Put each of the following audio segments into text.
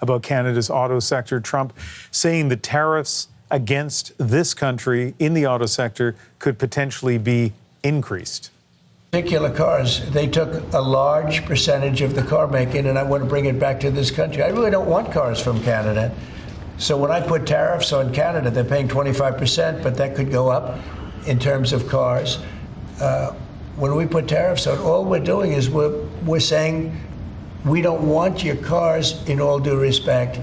about Canada's auto sector. Trump saying the tariffs against this country in the auto sector could potentially be increased. Particular cars, they took a large percentage of the car making, and I want to bring it back to this country. I really don't want cars from Canada. So when I put tariffs on Canada, they're paying 25%, but that could go up in terms of cars. When we put tariffs on, all we're doing is we're saying we don't want your cars in all due respect.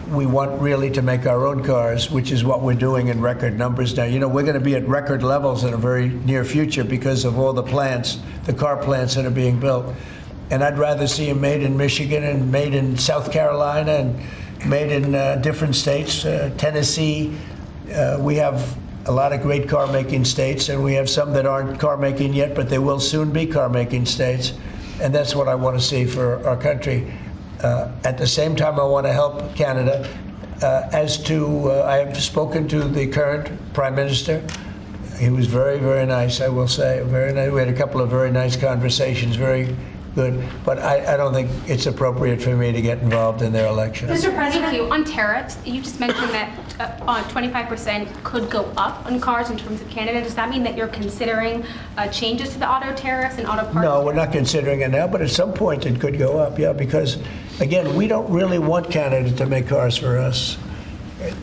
We want really to make our own cars, which is what we're doing in record numbers now. You know, we're going to be at record levels in a very near future because of all the plants, the car plants that are being built. And I'd rather see them made in Michigan and made in South Carolina and made in different states, Tennessee. We have a lot of great car-making states, and we have some that aren't car-making yet, but they will soon be car-making states. And that's what I want to see for our country. At the same time, I want to help Canada. I have spoken to the current Prime Minister. He was very, very nice, I will say. Very nice. We had a couple of very nice conversations, very good. But I don't think it's appropriate for me to get involved in their election. Mr. President, on tariffs, you just mentioned that 25% could go up on cars in terms of Canada. Does that mean that you're considering changes to the auto tariffs and auto parts? No, we're not considering it now, but at some point it could go up, yeah, because, again, we don't really want Canada to make cars for us,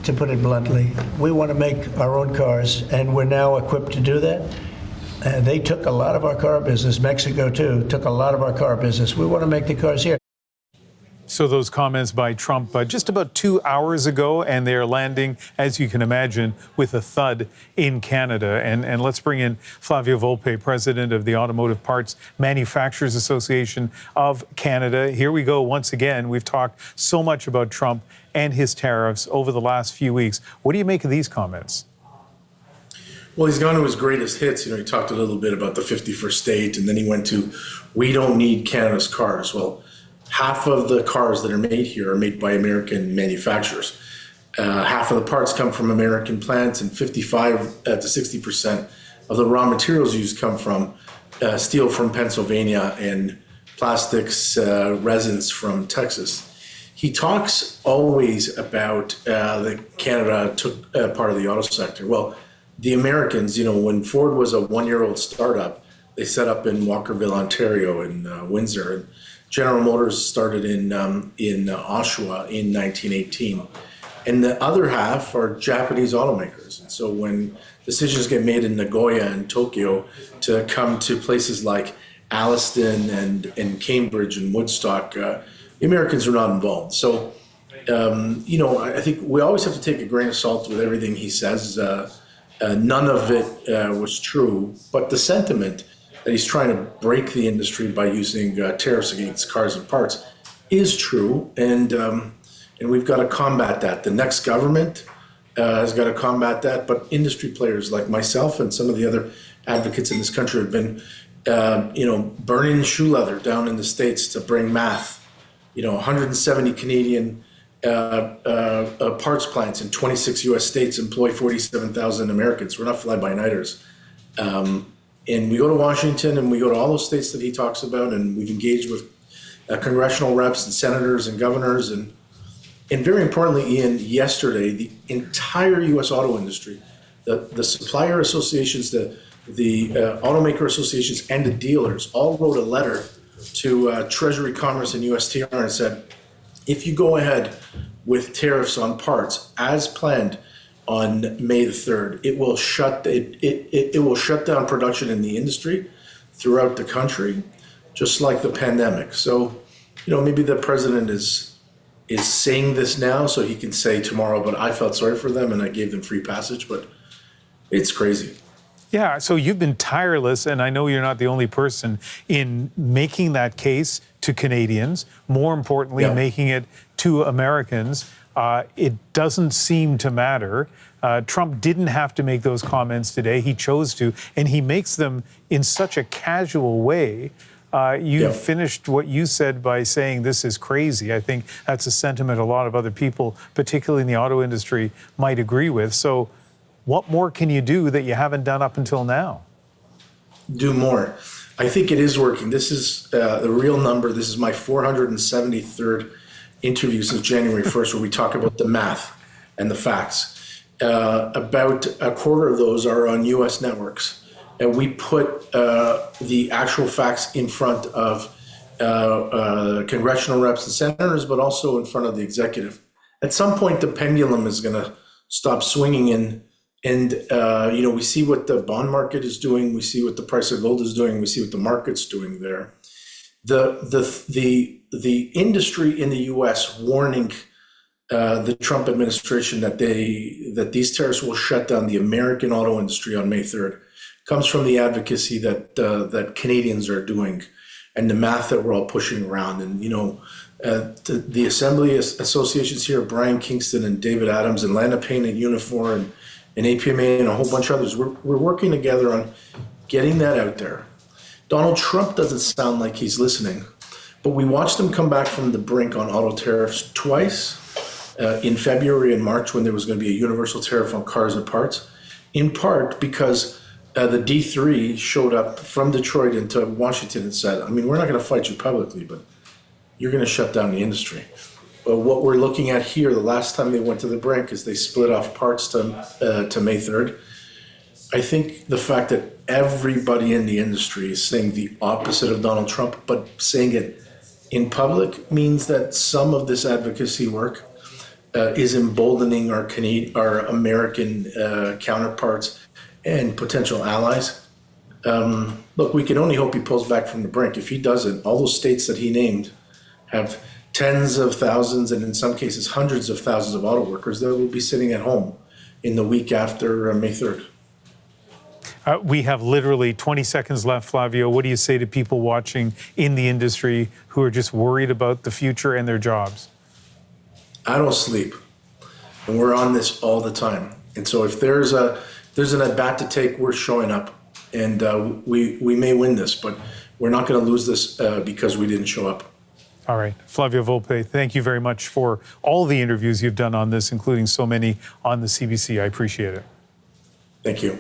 to put it bluntly. We want to make our own cars, and we're now equipped to do that. They took a lot of our car business. Mexico, too, took a lot of our car business. We want to make the cars here. So those comments by Trump just about 2 hours ago, and they're landing, as you can imagine, with a thud in Canada. And let's bring in Flavio Volpe, president of the Automotive Parts Manufacturers Association of Canada. Here we go once again. We've talked so much about Trump and his tariffs over the last few weeks. What do you make of these comments? Well, he's gone to his greatest hits. You know, he talked a little bit about the 51st state, and then he went to, we don't need Canada's cars. Well, half of the cars that are made here are made by American manufacturers. Half of the parts come from American plants, and 55 to 60% of the raw materials used come from steel from Pennsylvania and plastics, resins from Texas. He talks always about that Canada took part of the auto sector. Well, the Americans, you know, when Ford was a one-year-old startup, they set up in Walkerville, Ontario, in Windsor. And General Motors started in Oshawa in 1918. And the other half are Japanese automakers. And so when decisions get made in Nagoya and Tokyo to come to places like Alliston and Cambridge and Woodstock, the Americans are not involved. So, you know, I think we always have to take a grain of salt with everything he says. None of it was true, but the sentiment that he's trying to break the industry by using tariffs against cars and parts is true, and we've got to combat that. The next government has got to combat that, but industry players like myself and some of the other advocates in this country have been, you know, burning shoe leather down in the States to bring math. You know, 170 Canadian parts plants in 26 U.S. states employ 47,000 Americans. We're not fly-by-nighters. And we go to Washington and we go to all those states that he talks about, and we've engaged with congressional reps and senators and governors. And very importantly, Ian, yesterday, the entire U.S. auto industry, the supplier associations, the automaker associations, and the dealers all wrote a letter to Treasury, Commerce, and USTR and said, if you go ahead with tariffs on parts as planned on May the 3rd, it will shut down production in the industry throughout the country, just like the pandemic. So, you know, maybe the president is saying this now so he can say tomorrow, but I felt sorry for them and I gave them free passage, but it's crazy. Yeah, so you've been tireless, and I know you're not the only person in making that case to Canadians, more importantly, making it to Americans. It doesn't seem to matter. Trump didn't have to make those comments today. He chose to, and he makes them in such a casual way. You finished what you said by saying this is crazy. I think that's a sentiment a lot of other people, particularly in the auto industry, might agree with. So what more can you do that you haven't done up until now? Do more. I think it is working. This is the real number. This is my 473rd interview since January 1st where we talk about the math and the facts. About a quarter of those are on U.S. networks. And we put the actual facts in front of congressional reps and senators, but also in front of the executive. At some point, the pendulum is going to stop swinging and we see what the bond market is doing. We see what the price of gold is doing. We see what the market's doing there. The industry in the U.S. warning the Trump administration that these tariffs will shut down the American auto industry on May 3rd comes from the advocacy that Canadians are doing and the math that we're all pushing around. And, the assembly associations here, Brian Kingston and David Adams and Lana Payne at Unifor and APMA and a whole bunch of others, we're working together on getting that out there. Donald Trump doesn't sound like he's listening, but we watched him come back from the brink on auto tariffs twice in February and March when there was going to be a universal tariff on cars and parts, in part because the D3 showed up from Detroit into Washington and said, we're not going to fight you publicly, but you're going to shut down the industry. But what we're looking at here, the last time they went to the brink, is they split off parts to May 3rd. I think the fact that everybody in the industry is saying the opposite of Donald Trump, but saying it in public, means that some of this advocacy work is emboldening our American counterparts and potential allies. Look, we can only hope he pulls back from the brink. If he doesn't, all those states that he named have tens of thousands and in some cases hundreds of thousands of auto workers that will be sitting at home in the week after May 3rd. We have literally 20 seconds left, Flavio. What do you say to people watching in the industry who are just worried about the future and their jobs? I don't sleep, and we're on this all the time. And so if there's an at-bat to take, we're showing up, and we may win this, but we're not going to lose this because we didn't show up. All right. Flavio Volpe, thank you very much for all the interviews you've done on this, including so many on the CBC. I appreciate it. Thank you.